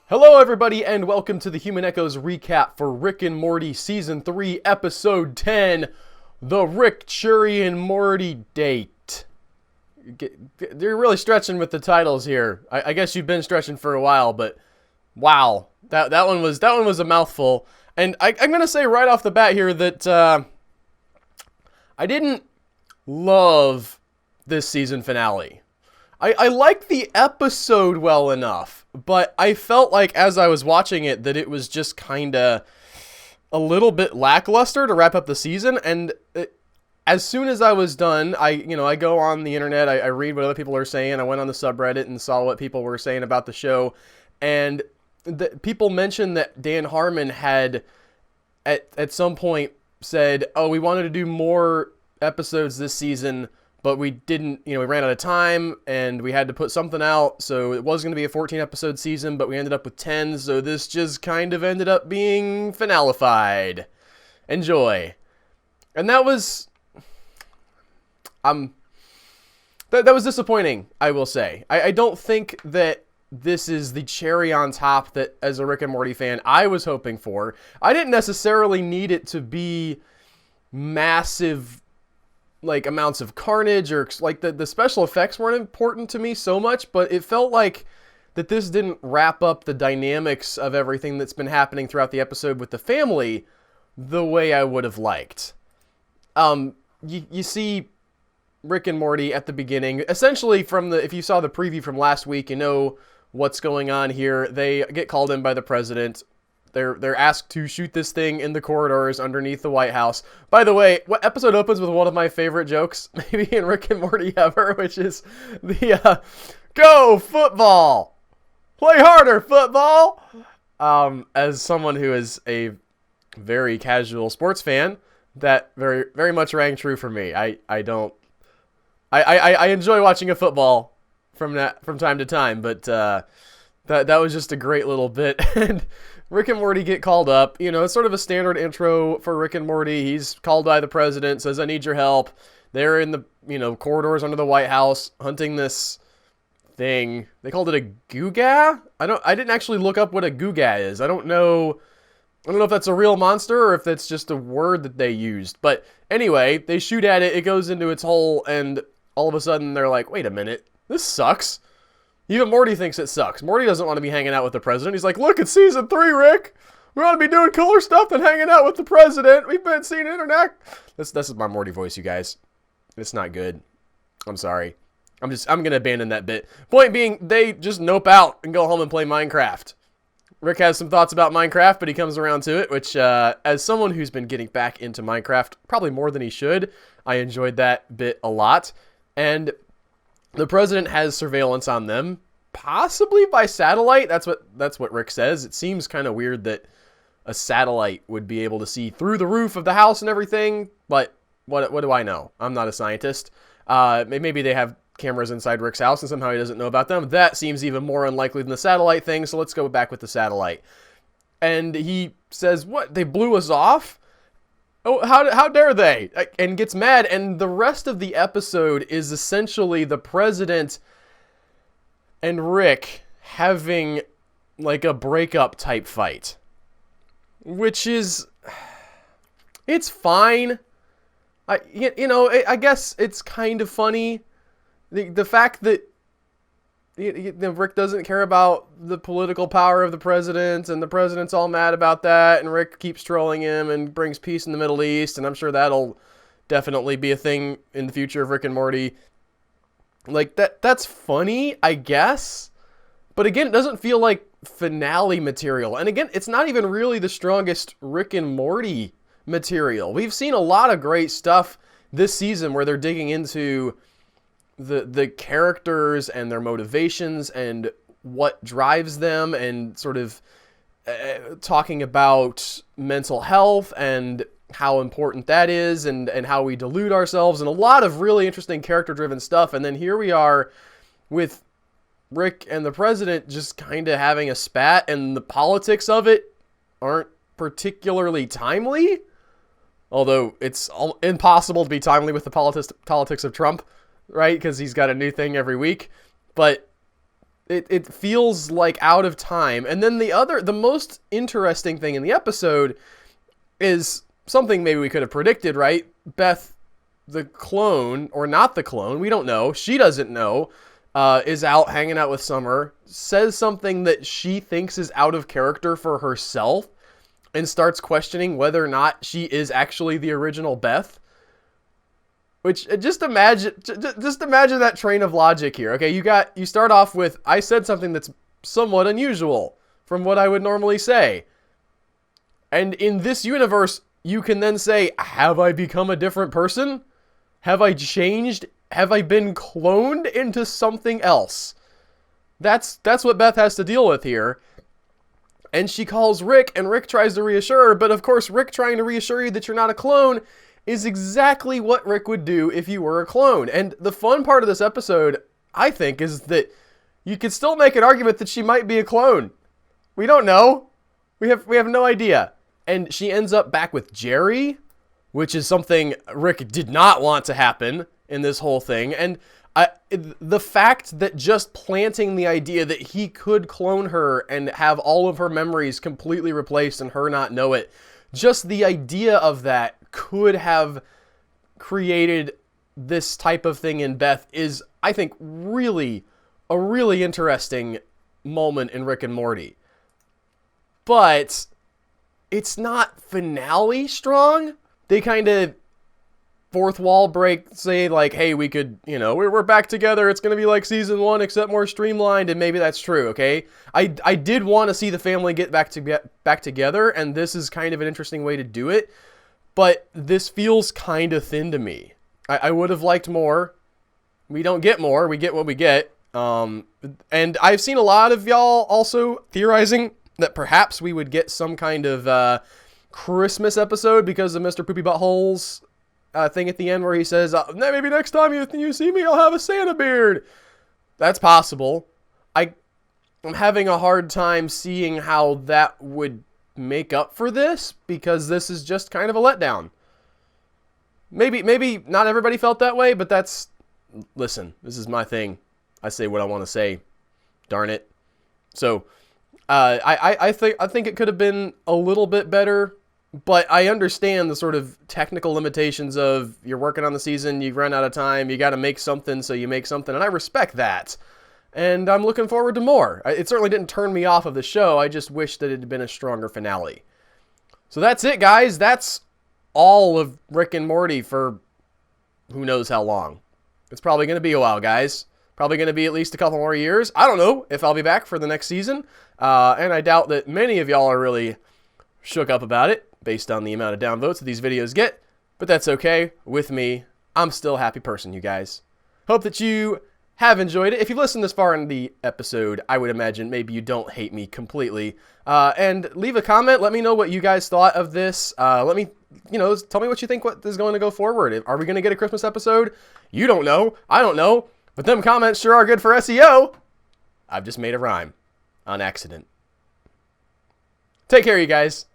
Hello everybody and welcome to the Human Echoes recap for Rick and Morty Season 3 Episode 10, The Rickchurian Mortydate. They're really stretching with the titles here. I guess you've been stretching for a while, but wow, that one was a mouthful. And I'm gonna say right off the bat here that I didn't love this season finale. I liked the episode well enough, but I felt like as I was watching it that it was just kind of a little bit lackluster to wrap up the season. And as soon as I was done, I go on the internet, I read what other people are saying. I went on the subreddit and saw what people were saying about the show, and people mentioned that Dan Harmon had at some point said, "Oh, we wanted to do more episodes this season, but we didn't, we ran out of time and we had to put something out. So it was going to be a 14 episode season, but we ended up with 10. So this just kind of ended up being finalified. Enjoy." And that was, that was disappointing, I will say. I don't think that this is the cherry on top that, as a Rick and Morty fan, I was hoping for. I didn't necessarily need it to be massive, like, amounts of carnage, or like the special effects weren't important to me so much, but it felt like that this didn't wrap up the dynamics of everything that's been happening throughout the episode with the family the way I would have liked. You see Rick and Morty at the beginning, essentially if you saw the preview from last week, you know what's going on here. They get called in by the president. They're asked to shoot this thing in the corridors underneath the White House. By the way, what episode opens with one of my favorite jokes, maybe in Rick and Morty ever, which is the "Go football! Play harder, football!" As someone who is a very casual sports fan, that very, very much rang true for me. I enjoy watching a football from time to time, but that was just a great little bit. And Rick and Morty get called up. It's sort of a standard intro for Rick and Morty. He's called by the president, says, "I need your help." They're in the, corridors under the White House hunting this thing. They called it a Googa? I didn't actually look up what a Googa is. I don't know if that's a real monster or if that's just a word that they used. But anyway, they shoot at it. It goes into its hole, and all of a sudden they're like, "Wait a minute, this sucks." Even Morty thinks it sucks. Morty doesn't want to be hanging out with the president. He's like, "Look, it's season 3, Rick. We want to be doing cooler stuff than hanging out with the president. We've been seeing internet." This is my Morty voice, you guys. It's not good. I'm sorry. I'm going to abandon that bit. Point being, they just nope out and go home and play Minecraft. Rick has some thoughts about Minecraft, but he comes around to it, which, as someone who's been getting back into Minecraft, probably more than he should, I enjoyed that bit a lot. And the president has surveillance on them, possibly by satellite. That's what Rick says. It seems kind of weird that a satellite would be able to see through the roof of the house and everything, but what do I know? I'm not a scientist. Maybe they have cameras inside Rick's house and somehow he doesn't know about them. That seems even more unlikely than the satellite thing, so let's go back with the satellite. And he says, "What? They blew us off? Oh, how dare they?" And gets mad, and the rest of the episode is essentially the president and Rick having like a breakup type fight, which is, it's fine. I guess it's kind of funny. The fact that Rick doesn't care about the political power of the president, and the president's all mad about that, and Rick keeps trolling him and brings peace in the Middle East, and I'm sure that'll definitely be a thing in the future of Rick and Morty. Like, that's funny, I guess, but again, it doesn't feel like finale material. And again, it's not even really the strongest Rick and Morty material. We've seen a lot of great stuff this season where they're digging into the characters and their motivations and what drives them, and sort of talking about mental health and how important that is, and how we delude ourselves, and a lot of really interesting character-driven stuff. And then here we are with Rick and the president just kind of having a spat, and the politics of it aren't particularly timely. Although it's impossible to be timely with the politics of Trump, right? Because he's got a new thing every week. But it feels like out of time. And then the most interesting thing in the episode is something maybe we could have predicted, right? Beth, the clone, or not the clone, we don't know. She doesn't know, is out hanging out with Summer, says something that she thinks is out of character for herself, and starts questioning whether or not she is actually the original Beth. Which, just imagine that train of logic here. Okay, you start off with, I said something that's somewhat unusual from what I would normally say. And in this universe, you can then say, have I become a different person? Have I changed? Have I been cloned into something else? That's what Beth has to deal with here. And she calls Rick, and Rick tries to reassure her, but of course, Rick trying to reassure you that you're not a clone is exactly what Rick would do if you were a clone. And the fun part of this episode, I think, is that you could still make an argument that she might be a clone. We don't know. We have no idea. And she ends up back with Jerry, which is something Rick did not want to happen in this whole thing. And the fact that just planting the idea that he could clone her and have all of her memories completely replaced and her not know it, just the idea of that could have created this type of thing in Beth is, I think, really a really interesting moment in Rick and Morty. But it's not finale strong. They kind of fourth wall break, say like, hey, we could, we're back together. It's going to be like season 1, except more streamlined. And maybe that's true. Okay. I did want to see the family get back together. And this is kind of an interesting way to do it. But this feels kind of thin to me. I would have liked more. We don't get more. We get what we get. And I've seen a lot of y'all also theorizing that perhaps we would get some kind of Christmas episode because of Mr. Poopy Butthole's thing at the end where he says, maybe next time you see me, I'll have a Santa beard. That's possible. I'm having a hard time seeing how that would make up for this because this is just kind of a letdown. Maybe not everybody felt that way, but listen, this is my thing. I say what I want to say. Darn it. So, I think it could have been a little bit better, but I understand the sort of technical limitations of you're working on the season, you run out of time, you got to make something, so you make something, and I respect that. And I'm looking forward to more. It certainly didn't turn me off of the show. I just wish that it had been a stronger finale. So that's it, guys. That's all of Rick and Morty for who knows how long. It's probably going to be a while, guys. Probably going to be at least a couple more years. I don't know if I'll be back for the next season. And I doubt that many of y'all are really shook up about it based on the amount of downvotes that these videos get. But that's okay with me. I'm still a happy person, you guys. Hope that you have enjoyed it. If you've listened this far in the episode, I would imagine maybe you don't hate me completely. And leave a comment. Let me know what you guys thought of this. Tell me what you think what is going to go forward. Are we going to get a Christmas episode? You don't know. I don't know. But them comments sure are good for SEO. I've just made a rhyme on accident. Take care, you guys.